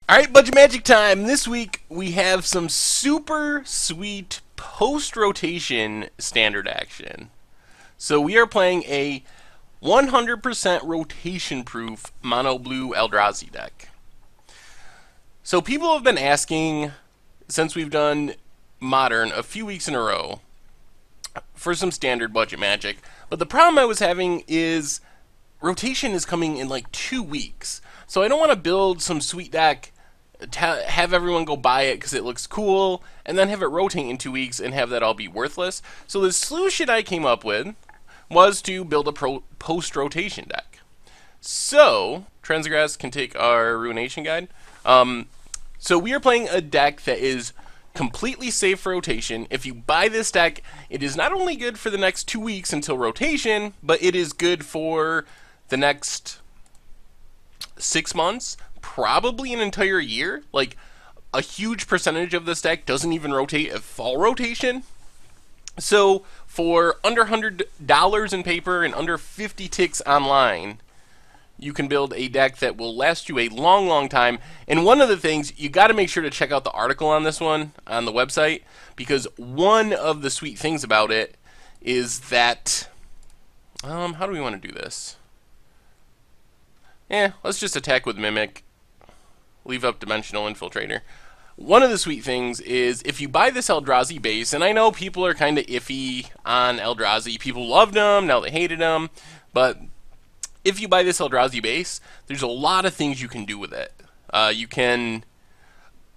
Alright, Budget Magic time! This week we have some super sweet post-rotation standard action. So we are playing a 100% rotation-proof mono-blue Eldrazi deck. So people have been asking, since we've done Modern a few weeks in a row, for some standard Budget Magic. But the problem I was having is rotation is coming in like 2 weeks. So I don't want to build some sweet deck, have everyone go buy it because it looks cool, and then have it rotate in 2 weeks and have that all be worthless. So the solution I came up with was to build a post-rotation deck. So, Transgress can take our Ruination Guide. So we are playing a deck that is completely safe for rotation. If you buy this deck, it is not only good for the next 2 weeks until rotation, but it is good for the next 6 months, probably an entire year. Like, a huge percentage of this deck doesn't even rotate at fall rotation. So, for under $100 in paper and under 50 ticks online, you can build a deck that will last you a long, long time. And one of the things, you got to make sure to check out the article on this one on the website, because one of the sweet things about it is that, how do we want to do this? Let's just attack with Mimic, leave up Dimensional Infiltrator. One of the sweet things is if you buy this Eldrazi base, and I know people are kind of iffy on Eldrazi, people loved them, now they hated them, but if you buy this Eldrazi base, there's a lot of things you can do with it.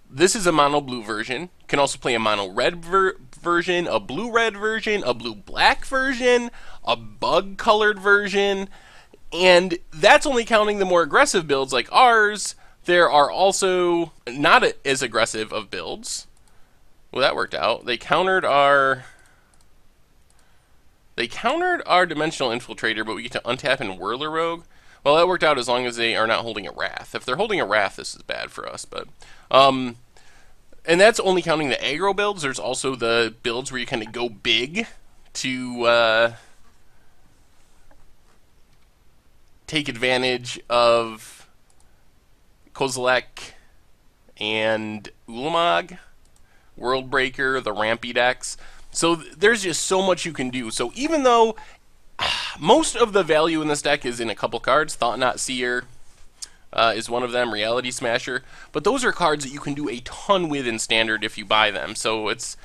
This is a mono-blue version. You can also play a mono-red version, a blue-red version, a blue-black version, a bug-colored version, and that's only counting the more aggressive builds like ours. There are also not as aggressive of builds. Well, that worked out. They countered our Dimensional Infiltrator, but we get to untap and Whirler Rogue. Well, that worked out as long as they are not holding a Wrath. If they're holding a Wrath, this is bad for us. But and that's only counting the aggro builds. There's also the builds where you kind of go big to take advantage of Kozilek and Ulamog, Worldbreaker, the Rampy decks. So there's just so much you can do. So even though most of the value in this deck is in a couple cards, Thought Knot Seer is one of them, Reality Smasher, but those are cards that you can do a ton with in Standard if you buy them. So it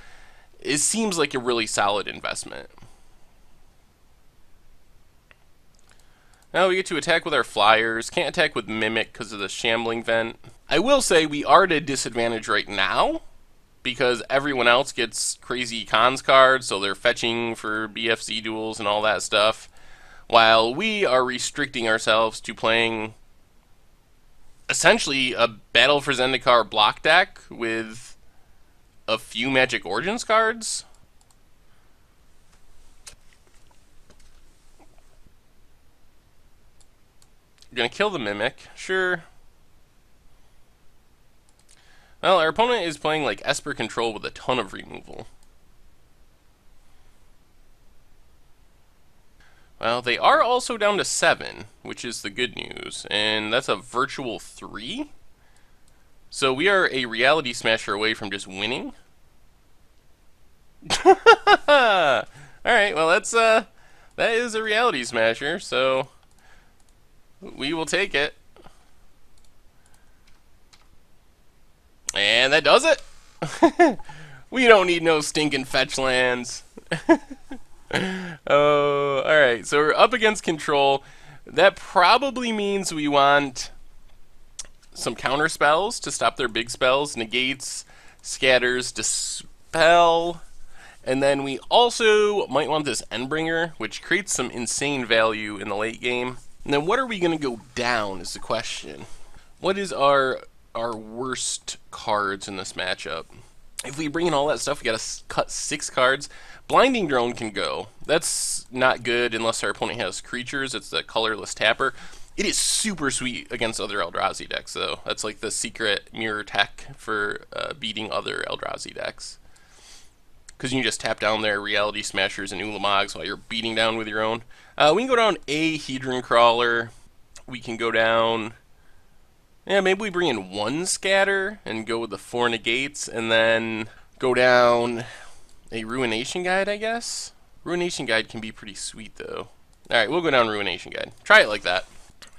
seems like a really solid investment. Now we get to attack with our flyers. Can't attack with Mimic because of the Shambling Vent. I will say we are at a disadvantage right now because everyone else gets crazy cons cards, so they're fetching for BFZ duels and all that stuff, while we are restricting ourselves to playing essentially a Battle for Zendikar block deck with a few Magic Origins cards. You're going to kill the Mimic, sure. Well, our opponent is playing like Esper Control with a ton of removal. Well, they are also down to 7, which is the good news, and that's a virtual 3. So we are a Reality Smasher away from just winning. Alright, well that is a Reality Smasher, so we will take it. And that does it. We don't need no stinking fetch lands. Oh, alright, so we're up against control. That probably means we want some counter spells to stop their big spells. Negates, scatters, dispel. And then we also might want this Endbringer, which creates some insane value in the late game. And then what are we going to go down is the question. What is our worst cards in this matchup? If we bring in all that stuff, we got to cut 6 cards. Blinding Drone can go. That's not good unless our opponent has creatures. It's the colorless tapper. It is super sweet against other Eldrazi decks, though. That's like the secret mirror tech for beating other Eldrazi decks. Because you can just tap down their Reality Smashers and Ulamogs while you're beating down with your own. We can go down a Hedron Crawler. We can go down Yeah, maybe we bring in one scatter and go with the 4 negates, and then go down a Ruination Guide, I guess? Ruination Guide can be pretty sweet, though. Alright, we'll go down Ruination Guide. Try it like that.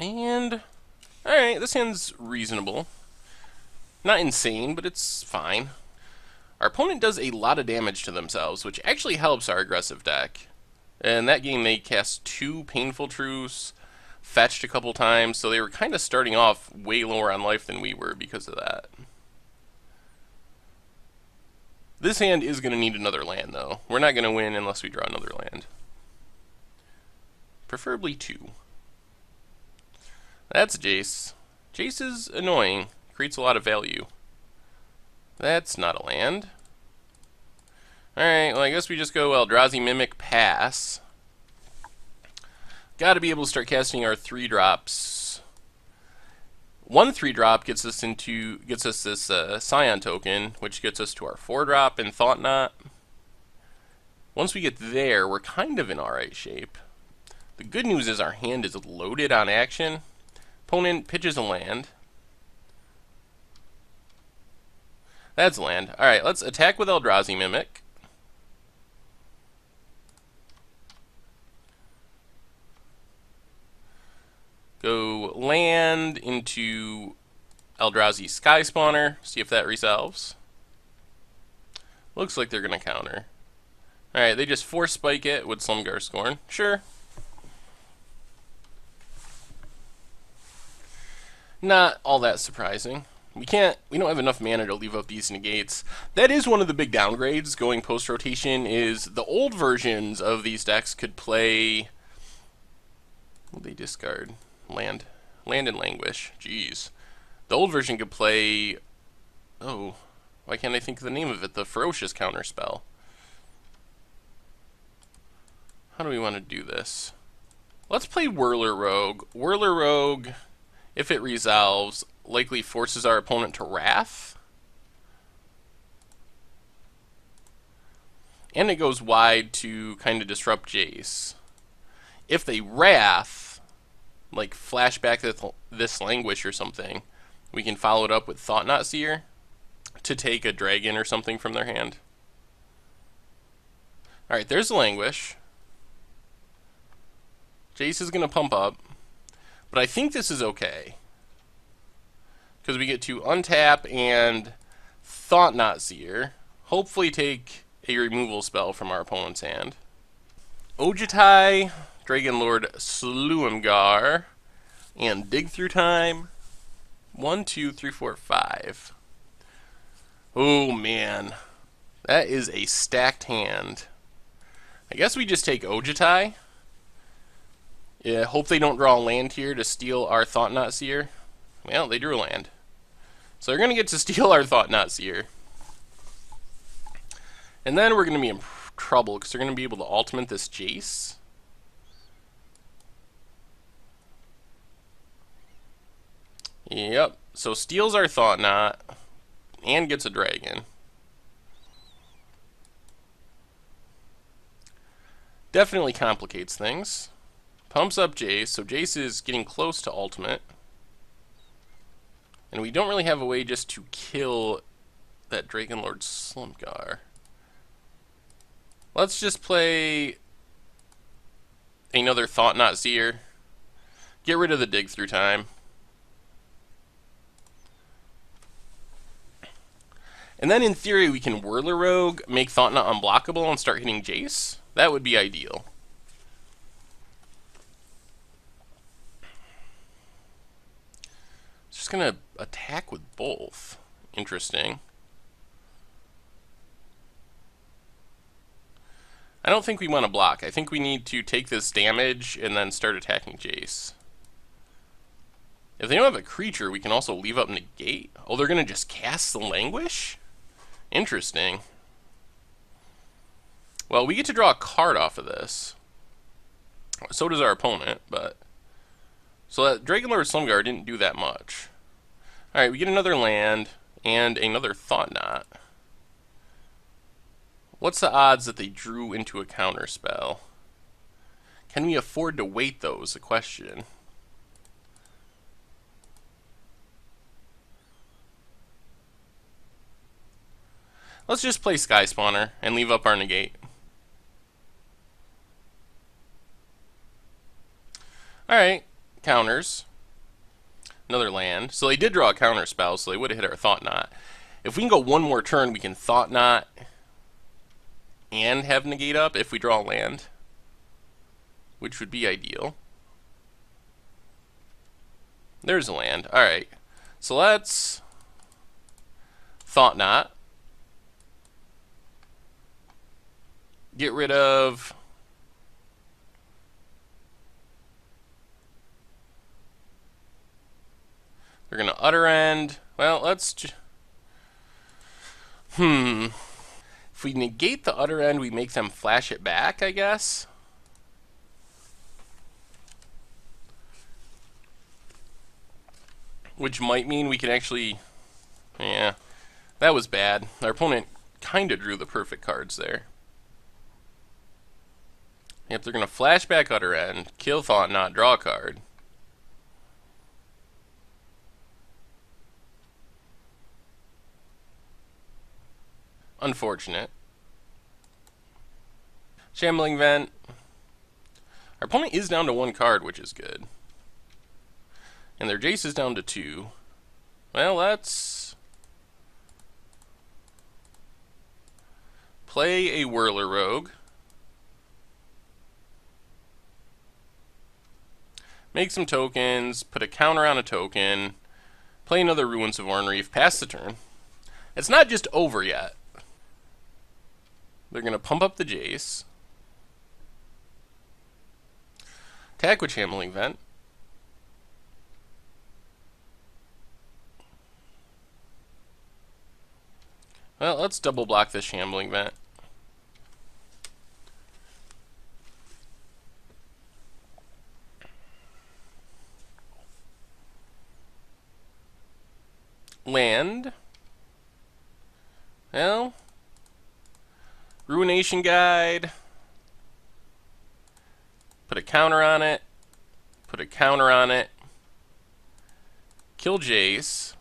And, alright, this hand's reasonable. Not insane, but it's fine. Our opponent does a lot of damage to themselves, which actually helps our aggressive deck. In that game, they cast 2 Painful Truths, fetched a couple times, so they were kind of starting off way lower on life than we were because of that. This hand is going to need another land, though. We're not going to win unless we draw another land. Preferably 2. That's Jace. Jace is annoying. Creates a lot of value. That's not a land. Alright, well I guess we just go Eldrazi Mimic, pass. Gotta be able to start casting our 3-drops. 1 3-drop gets us this Scion token, which gets us to our 4-drop and Thought Knot. Once we get there, we're kind of in alright shape. The good news is our hand is loaded on action. Opponent pitches a land. That's land. Alright, let's attack with Eldrazi Mimic. Go land into Eldrazi Sky Spawner, see if that resolves. Looks like they're going to counter. Alright, they just force spike it with Silumgar Scorn. Sure. Not all that surprising. We don't have enough mana to leave up these negates. That is one of the big downgrades going post-rotation, is the old versions of these decks could play... What did they discard? Land and Languish. Jeez. The old version could play... Oh, why can't I think of the name of it? The Ferocious Counterspell. How do we want to do this? Let's play Whirler Rogue. Whirler Rogue, if it resolves, likely forces our opponent to Wrath. And it goes wide to kind of disrupt Jace. If they Wrath, like flashback this Languish or something, we can follow it up with Thought Knot Seer to take a dragon or something from their hand. Alright, there's the Languish. Jace is going to pump up. But I think this is okay. Because we get to untap and Thought Knot Seer. Hopefully take a removal spell from our opponent's hand. Ojutai, Dragonlord Silumgar, and Dig Through Time. 1, 2, 3, 4, 5. Oh man. That is a stacked hand. I guess we just take Ojutai. Yeah, hope they don't draw a land here to steal our Thought Knot Seer. Well, they drew a land. So they're going to get to steal our Thought Knot Seer. And then we're going to be in trouble because they're going to be able to ultimate this Jace. Yep. So steals our Thought Knot and gets a dragon. Definitely complicates things. Pumps up Jace, so Jace is getting close to ultimate. And we don't really have a way just to kill that Dragonlord Silumgar. Let's just play another Thought Knot Seer. Get rid of the Dig Through Time. And then in theory we can Whirler Rogue, make Thought Knot unblockable, and start hitting Jace. That would be ideal. Just gonna attack with both. Interesting. I don't think we want to block. I think we need to take this damage and then start attacking Jace. If they don't have a creature, we can also leave up negate. Oh, they're gonna just cast the Languish? Interesting. Well, we get to draw a card off of this. So does our opponent, but... So that Dragonlord Silumgar didn't do that much. Alright, we get another land and another Thought Knot. What's the odds that they drew into a counter spell? Can we afford to wait, though, is the question. Let's just play Sky Spawner and leave up our negate. Alright, counters. Another land. So they did draw a counter spell, so they would have hit our Thought Knot. If we can go one more turn, we can Thought Knot and have negate up if we draw a land, which would be ideal. There's a land. Alright. So let's Thought Knot. Get rid of they're going to Utter End. Well, let's If we negate the Utter End, we make them flash it back, I guess. Which might mean we can actually... Yeah, that was bad. Our opponent kind of drew the perfect cards there. Yep, they're going to flash back Utter End, kill Thought Knot, draw a card. Unfortunate. Shambling Vent. Our opponent is down to 1 card, which is good. And their Jace is down to 2. Well, let's play a Whirler Rogue. Make some tokens, put a counter on a token, play another Ruins of Ornreef, pass the turn. It's not just over yet. They're going to pump up the Jace. Attack with Shambling Vent. Well, let's double block this Shambling Vent. Land. Well, Ruination Guide. Put a counter on it. Put a counter on it. Kill Jace.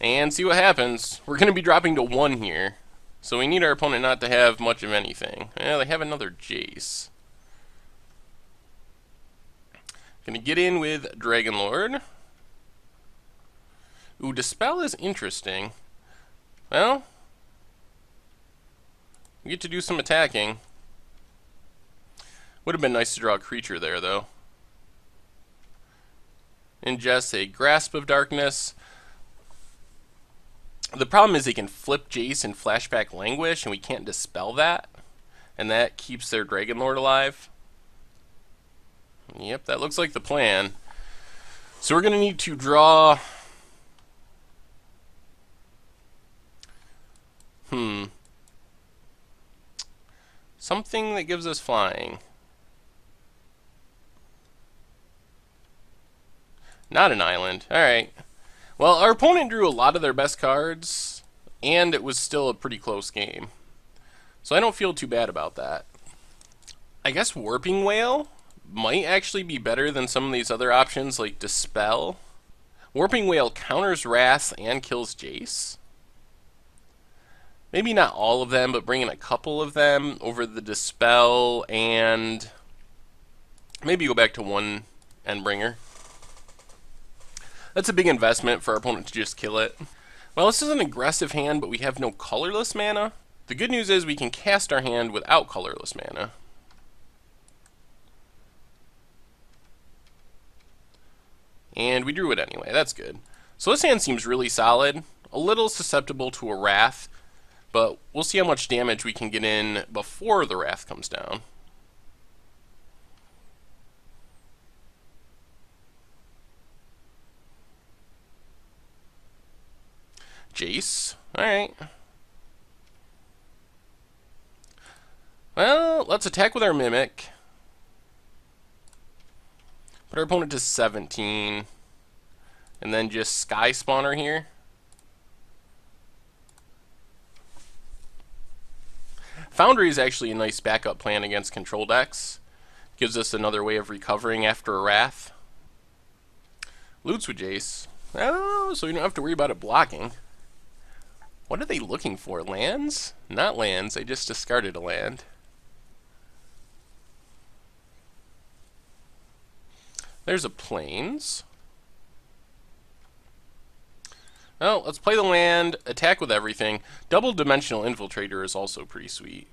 And see what happens. We're going to be dropping to 1 here. So we need our opponent not to have much of anything. Yeah, they have another Jace. Going to get in with Dragonlord. Ooh, Dispel is interesting. Well, we get to do some attacking. Would have been nice to draw a creature there, though. Ingest a Grasp of Darkness. The problem is they can flip Jace and flashback Languish, and we can't dispel that. And that keeps their Dragonlord alive. Yep, that looks like the plan. So we're going to need to draw... something that gives us flying. Not an island. Alright. Well, our opponent drew a lot of their best cards, and it was still a pretty close game. So I don't feel too bad about that. I guess Warping Whale might actually be better than some of these other options like Dispel. Warping Whale counters Wrath and kills Jace. Maybe not all of them, but bring in a couple of them over the Dispel, and maybe go back to 1 Endbringer. That's a big investment for our opponent to just kill it. Well, this is an aggressive hand, but we have no colorless mana. The good news is we can cast our hand without colorless mana. And we drew it anyway, that's good. So this hand seems really solid, a little susceptible to a Wrath, but we'll see how much damage we can get in before the Wrath comes down. Jace, alright. Well, let's attack with our Mimic. Put our opponent to 17. And then just Sky Spawner here. Foundry is actually a nice backup plan against control decks. Gives us another way of recovering after a Wrath. Loots with Jace. Oh, so you don't have to worry about it blocking. What are they looking for? Lands? Not lands, they just discarded a land. There's a plains. Well, let's play the land, attack with everything. Double Dimensional Infiltrator is also pretty sweet.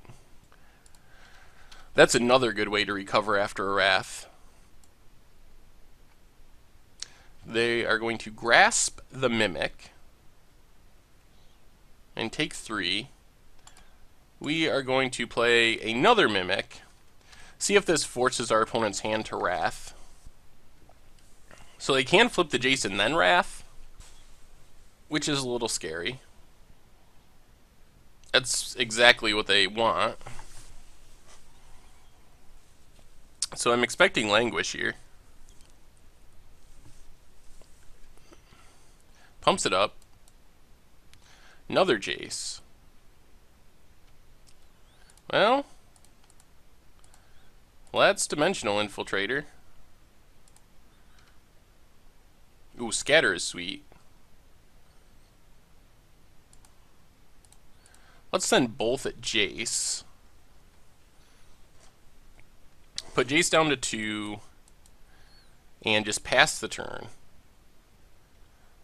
That's another good way to recover after a Wrath. They are going to grasp the Mimic and take 3. We are going to play another Mimic. See if this forces our opponent's hand to Wrath. So they can flip the Jace and then Wrath, which is a little scary. That's exactly what they want. So I'm expecting Languish here. Pumps it up. Another Jace. Well, that's Dimensional Infiltrator. Ooh, Scatter is sweet. Let's send both at Jace. Put Jace down to 2 and just pass the turn.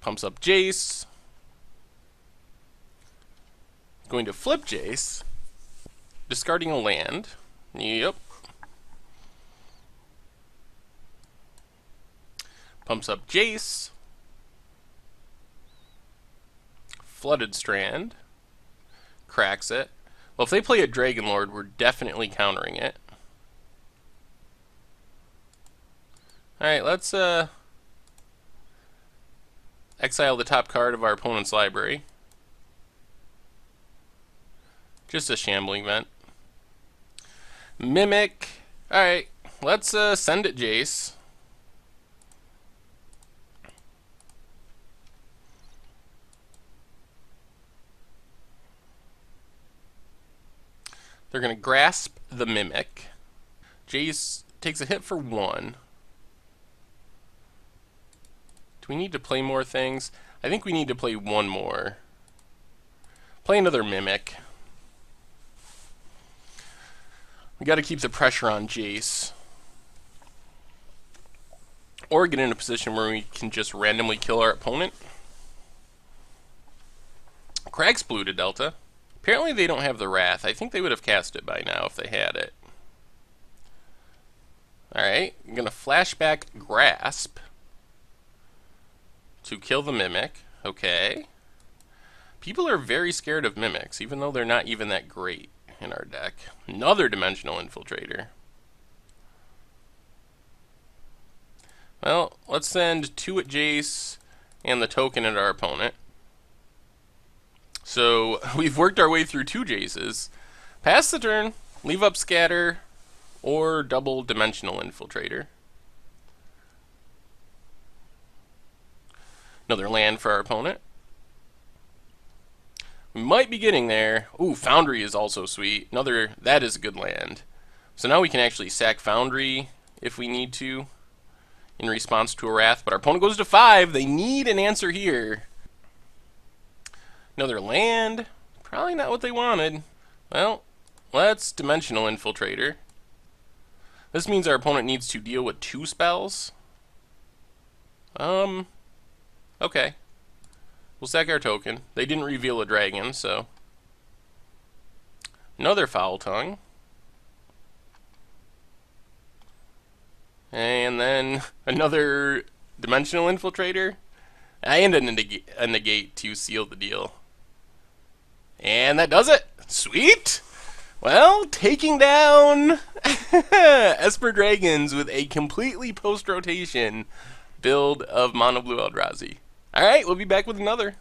Pumps up Jace. Going to flip Jace. Discarding a land. Yep. Pumps up Jace. Flooded Strand. Cracks it. Well, if they play a Dragonlord, we're definitely countering it. Alright, let's exile the top card of our opponent's library. Just a shambling event. Mimic. Alright, let's send it Jace. They're going to grasp the Mimic. Jace takes a hit for 1. Do we need to play more things? I think we need to play one more. Play another Mimic. We got to keep the pressure on Jace. Or get in a position where we can just randomly kill our opponent. Crag's Blue to Delta. Apparently they don't have the Wrath. I think they would have cast it by now if they had it. Alright, I'm going to flashback Grasp to kill the Mimic. Okay. People are very scared of Mimics, even though they're not even that great in our deck. Another Dimensional Infiltrator. Well, let's send 2 at Jace and the token at our opponent. So we've worked our way through 2 Jaces. Pass the turn, leave up Scatter, or double Dimensional Infiltrator. Another land for our opponent. We might be getting there. Ooh, Foundry is also sweet. That is a good land. So now we can actually sack Foundry if we need to in response to a Wrath. But our opponent goes to 5. They need an answer here. Another land. Probably not what they wanted. Well, let's Dimensional Infiltrator. This means our opponent needs to deal with 2 spells. Okay. We'll sack our token. They didn't reveal a dragon, so. Another Foul Tongue. And then another Dimensional Infiltrator. And a negate to seal the deal. And that does it. Sweet! Well, taking down Esper Dragons with a completely post-rotation build of Mono Blue Eldrazi. Alright, we'll be back with another.